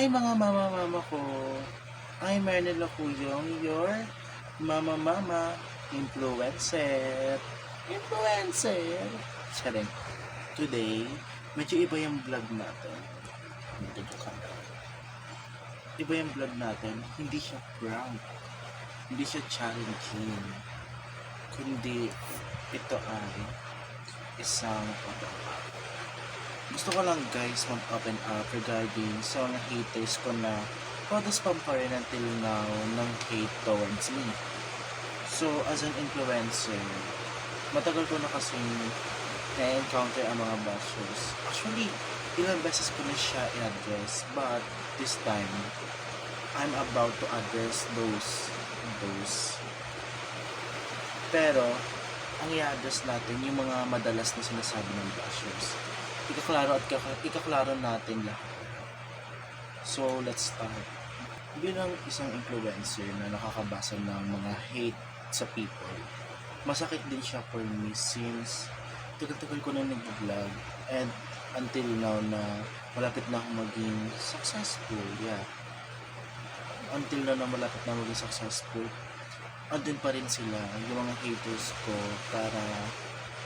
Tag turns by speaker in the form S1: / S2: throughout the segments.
S1: Hi mga mama-mama ko. I'm Mernel Lacuyong, your mama-mama influencer. Influencer! Charing. Today, medyo iba yung vlog natin. Medyo ka. Iba yung vlog natin. Hindi siya prank. Hindi siya challenging. Kundi ito ay isang gusto ko lang guys mag-open up regarding sa mga haters ko na spam pa rin until now ng hate towards me. So as an influencer, matagal ko na kasing na-encounter ang mga bashers. Actually, ilang beses ko na siya i-address, but this time, I'm about to address those. Pero, ang i-address natin yung mga madalas na sinasabi ng bashers. Ikaklaro natin lahat. So, let's start. Bilang isang influencer na nakakabasa ng mga hate sa people, masakit din siya for me since tagal-tagal ko na nag-vlog and until now na malapit na akong maging successful. Yeah. Until now na malapit na maging successful, andun pa rin sila, yung mga haters ko, para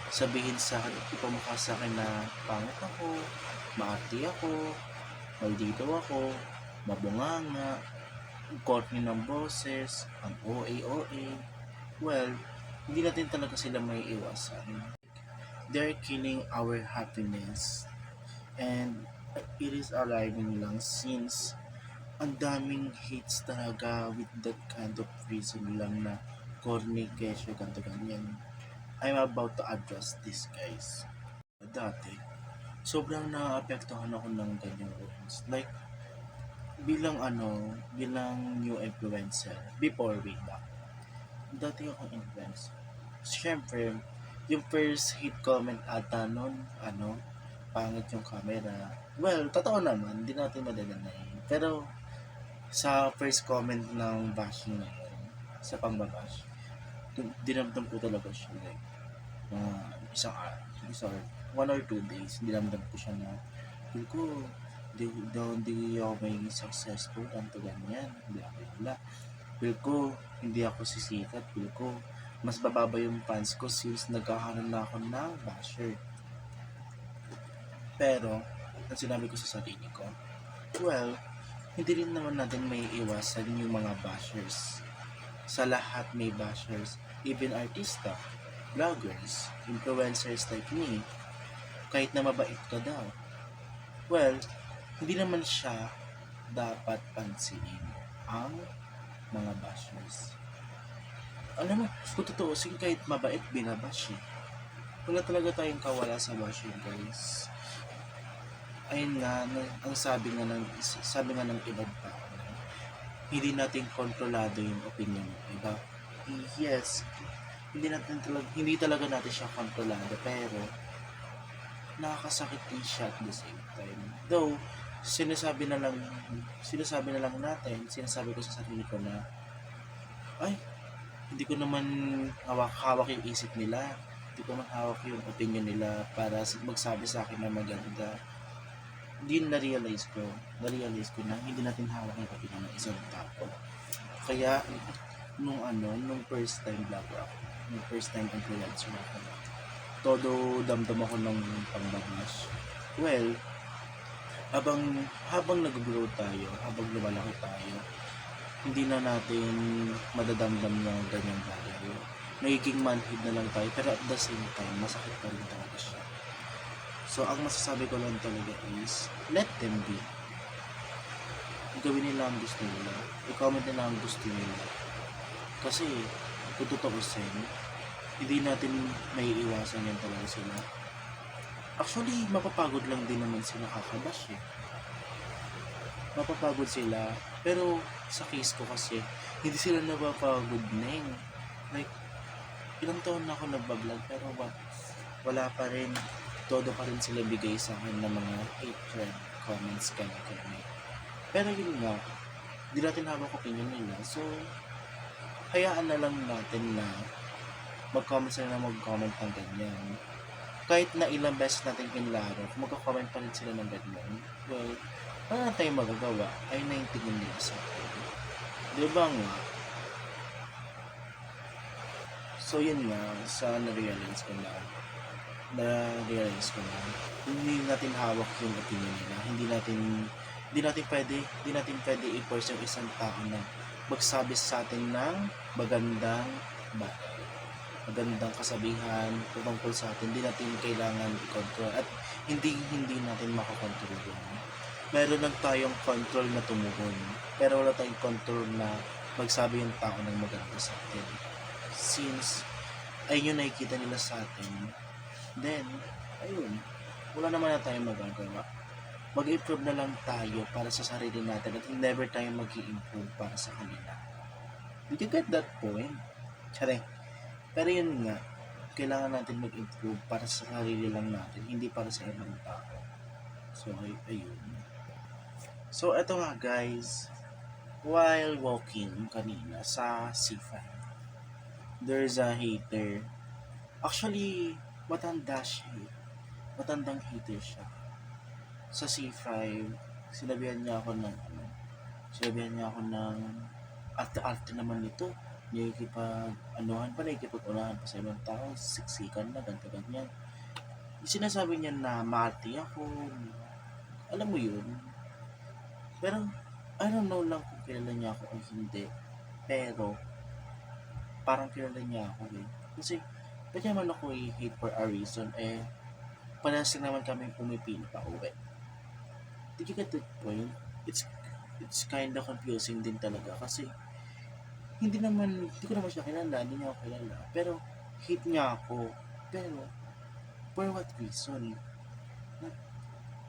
S1: sabihin sa akin, ipamukha sa akin na pangit ako, maarte ako, maldito ako, mabunganga, corny ng boses, ang OA. Well, hindi natin talaga sila may iwasan. They're killing our happiness. And it is arriving lang since ang daming hates talaga with that kind of reason lang na corny, kesyo, ganto ganyan. I'm about to address this guys. Dati, sobrang naapektuhan ako ng ganyang words. Like, bilang new influencer, before way back, dati akong influencer. Siyempre, yung first hate comment ata nun, pangit yung camera. Well, totoo naman, hindi natin madadanayin. Pero, sa first comment ng bashing na yun, sa pangbabash, dinamdam ko talaga siya. Like, isang 1 or 2 days, dinamdam ko siya na, feel ko, hindi ako may successful, ganito ganyan, bla. Feel ko, hindi ako sisikat, feel ko, mas bababa yung fans ko since nagkakaroon na ako ng basher. Pero, ang sinabi ko sa sarili ko, well, hindi rin naman natin may iwasan yung mga bashers. Sa lahat may bashers, even artista, vloggers, influencers like me, kahit na mabait ka daw. Well, hindi naman siya dapat pansinin ang mga bashers. Alam mo, kung totoo, sige kahit mabait, binabash eh. Wala talaga tayong kawala sa bashing guys. Ayun nga, ang sabi nga ng ibang tao, hindi natin kontrolado yung opinion ng iba. Yes, hindi talaga natin siya kontrolado, pero nakakasakit din siya at the same time. Though, sinasabi na lang natin, sinasabi ko sa sarili ko na, ay, hindi ko naman hawak yung isip nila, hindi ko naman hawak yung opinion nila para magsabi sa akin na maganda. Hindi na-realize ko na hindi natin hawak yung opinion ng isang tao. Kaya, nung first time vlogger ako, nung first time influencer ako, todo damdam ako ng pangbabash. Well, habang nag-grow tayo, habang lumalaki tayo, hindi na natin madadamdam ng ganyang bagay. Nagiging manhid na lang tayo, pero at the same time, masakit pa rin talaga siya. So, ang masasabi ko lang talaga is, let them be. Gawin nila ang gusto nila. I-comment nila ang gusto nila. Kasi, kung tutuusin, hindi natin may iwasan yan talaga sila. Actually, mapapagod lang din naman sila kakabash eh. Mapapagod sila, pero sa case ko kasi, hindi sila napapagod na yun. Like, ilang taon na ako nagbablog, pero wala pa rin, todo pa rin sila bigay sa akin ng mga hatred comments kanya. Pero yun nga, hindi natin hawak opinion nila. So, hayaan na lang natin na mag-comment sila na mag-comment ng ganyan. Kahit na ilang beses natin kinlaro, kung magka-comment pa rin sila ng ganyan, well, wala na tayong magagawa ay naintingin nila sa atin. Di ba nga? So yun nga, sa na-realize ko na, hindi natin hawak yung opinion nila. Hindi natin pwede i-force yung isang tao na magsabi sa atin ng magandang bagay, magandang kasabihan tungkol sa atin. Hindi natin kailangan i-control at hindi natin makakontrol yun. Meron lang tayong control na tumugon, pero wala tayong control na magsabi yung tao ng maganda sa atin. Since ayun yung nakikita nila sa atin, then ayun, wala naman na tayong magagawa. Mag-improve na lang tayo para sa sarili natin at never tayo mag-i-improve para sa kanila. Did you get that point? Tsare. Pero yun nga, kailangan natin mag-improve para sa sarili lang natin, hindi para sa ibang tao. So, ayun. So, eto nga guys, while walking kanina sa C5, there's a hater. Actually, matandang hater siya. Sa C5, sinabihan niya ako ng arte-arte naman nito. Nakikipag-unahan pa sa ibang tao, siksikan na, ganyan. Sinasabi niya na maarte ako, alam mo yun. Pero, I don't know lang kung kilala niya ako o hindi. Pero, parang kilala niya ako eh. Kasi, pwede naman ako i-hate for a reason parehas lang naman kami pumipili pa uwi. Did you get that point? It's kinda confusing din talaga kasi hindi ko naman siya kilala, hindi niya ako kilala. Pero, hate niya ako. Pero, for what reason?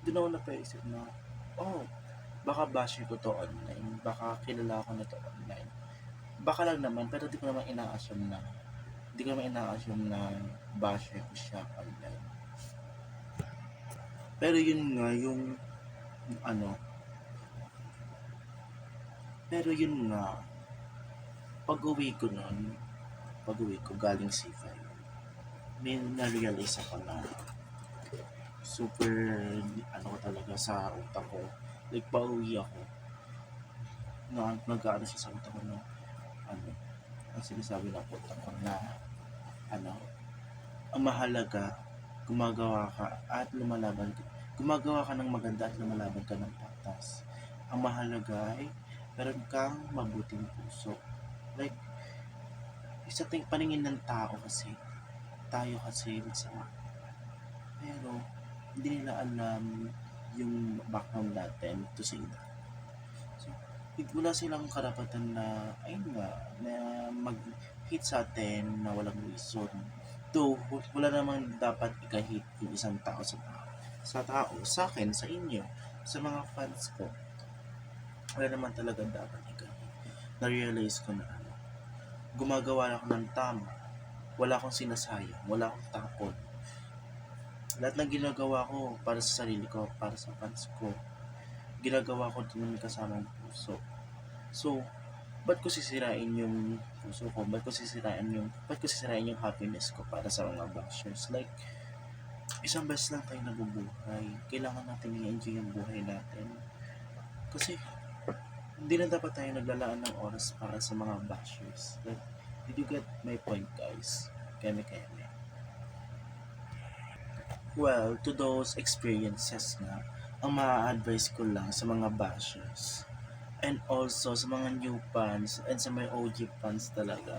S1: Doon ako napaisip na, baka basher ko to online. Baka kilala ko na to online. Baka lang naman, pero di ko naman ina-assume na basher ko siya online. Pero yun nga, pag-uwi ko galing C5, may na-realize ako na super, ko talaga sa utak ko. Like, pauwi ako, nag-ano siya sa utak ko na, ang sinasabi ng utak ko na, ang mahalaga, gumagawa ka ng maganda at lumalaban ka ng patas. Ang mahalaga ay meron kang mabuting puso. Like, isa paningin ng tao kasi, tayo kasi masama. Pero, hindi nila alam yung background natin to say that. So, wala silang karapatan na, na mag-hate sa atin na walang reason. Though, wala namang dapat ika-hate yung isang tao sa akin, sa inyo, sa mga fans ko. Wala naman talaga dapat ika-hate. Na-realize ko na gumagawa ako ng tama. Wala akong sinasayang, wala akong tapon. Lahat ng ginagawa ko para sa sarili ko, para sa fans ko, ginagawa ko din kasamang puso. So, ba't ko sisirain yung puso ko? Ba't ko sisirain yung happiness ko para sa mga bashers? Like, isang beses lang tayo nabubuhay. Kailangan natin i-enjoy yung buhay natin. Kasi, hindi na dapat tayo naglalaan ng oras para sa mga bashers. Like, did you get my point, guys? Keme. Well, to those experiences na, ang ma-advise ko lang sa mga bashers and also sa mga new fans and sa mga OG fans talaga.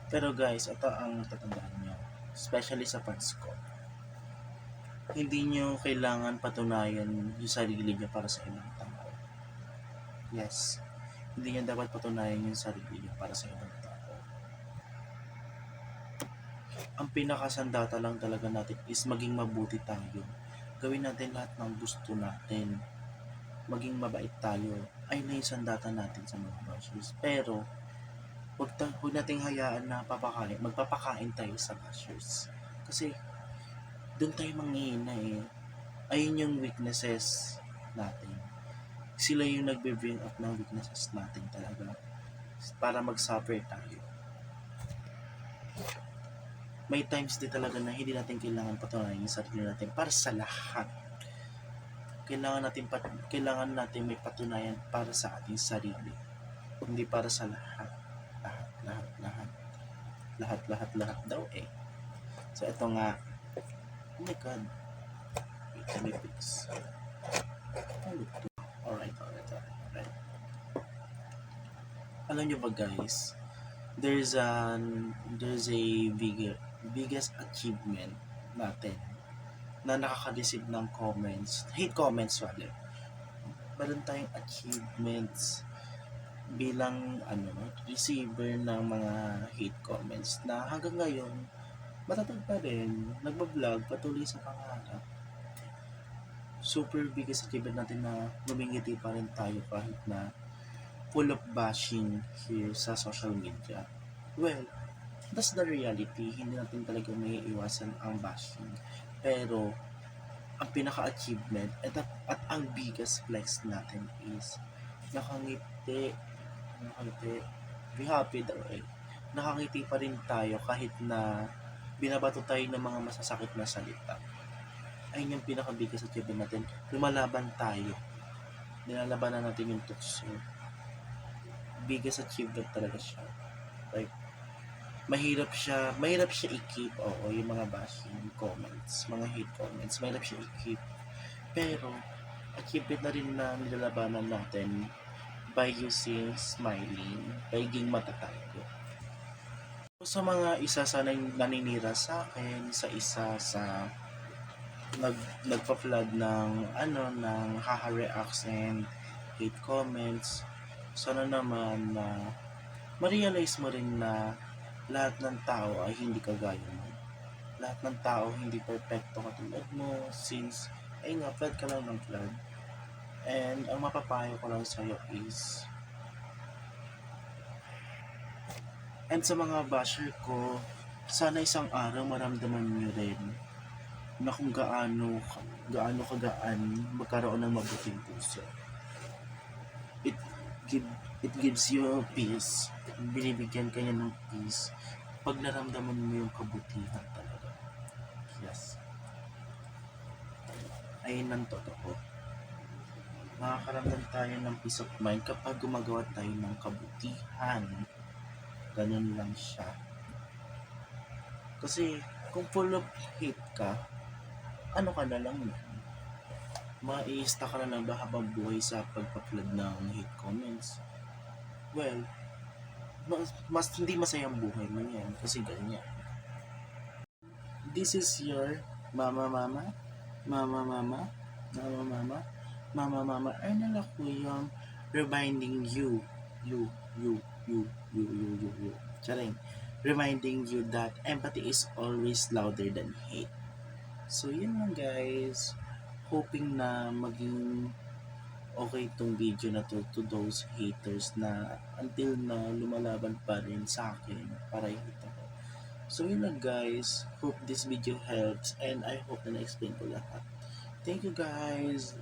S1: Pero guys, ito ang tatandaan nyo, especially sa fans ko. Hindi nyo kailangan patunayan yung sarili nyo para sa ibang tao. Yes, hindi nyo dapat patunayan yung sarili nyo para sa ibang tao. Ang pinakasandata lang talaga natin is maging mabuti tayo. Gawin natin lahat ng gusto natin. Maging mabait tayo. Ay na yung sandata natin sa mga bashers. Pero, huwag nating hayaan na magpapakain tayo sa bashers. Kasi, doon tayo manghihina eh. Ayun yung weaknesses natin. Sila yung nagbe-bring up ng weaknesses natin talaga para mag-suffer tayo. May times din talaga na hindi natin kailangan patunayan yung sarili natin para sa lahat. Kailangan natin may patunayan para sa ating sarili. Hindi para sa lahat. Lahat daw eh. So, ito nga. Oh my God. Wait, let me fix. Alright. Alam nyo ba guys, there's a biggest achievement natin na nakaka-receive ng hate comments rather. Meron tayong achievements bilang receiver ng mga hate comments na hanggang ngayon matatag pa rin, nagbablog, patuloy sa pangarap. Super biggest achievement natin na lumingiti pa rin tayo kahit na full of bashing here sa social media. Well, that's the reality. Hindi natin talaga may iwasan ang bashing. Pero, ang pinaka-achievement at ang biggest flex natin is nakangiti. Be happy daw eh. Nakangiti pa rin tayo kahit na binabato tayo ng mga masasakit na salita. Ayun yung pinaka-biggest achievement natin. Lumalaban tayo. Nilalabanan natin yung tukso. Biggest achievement talaga siya. Like, mahirap siya i-keep, yung mga bashing comments, mga hate comments, mahirap siya i-keep. Pero, achievement na rin na nilalabanan natin by using smiling, pagiging matatago. Sa mga isa sa naninira sa akin, sa isa sa nagpa-flood ng haha-reacts and hate comments, sana naman na ma-realize mo rin na lahat ng tao ay hindi kagaya mo. Lahat ng tao hindi perfecto katulad mo since flood ka lang ng flood. And ang mapapayo ko lang sa'yo is and sa mga basher ko, sana isang araw maramdaman nyo rin na kung gaano kagaan magkaroon ng mabuting puso. It gives you peace. Binibigyan ka niya ng peace pag naramdaman mo yung kabutihan talaga. Yes. Ayun ang totoo. Makakaramdam tayo ng peace of mind kapag gumagawa tayo ng kabutihan. Ganun lang siya. Kasi kung full of hate ka, ano ka na lang yan? Maiista ka na lang ba habang buhay sa pagpa-flood ng hate comments? Well, mas hindi masayang buhay mo yan kasi ganyan. This is your mama Ernela Kuyong reminding you charing, reminding you that empathy is always louder than hate. So yun lang guys, hoping na maging okay itong video na to those haters na until na lumalaban pa rin sa akin para i-hate ako. So yun lang guys, hope this video helps and I hope na na-explain ko lahat. Thank you guys!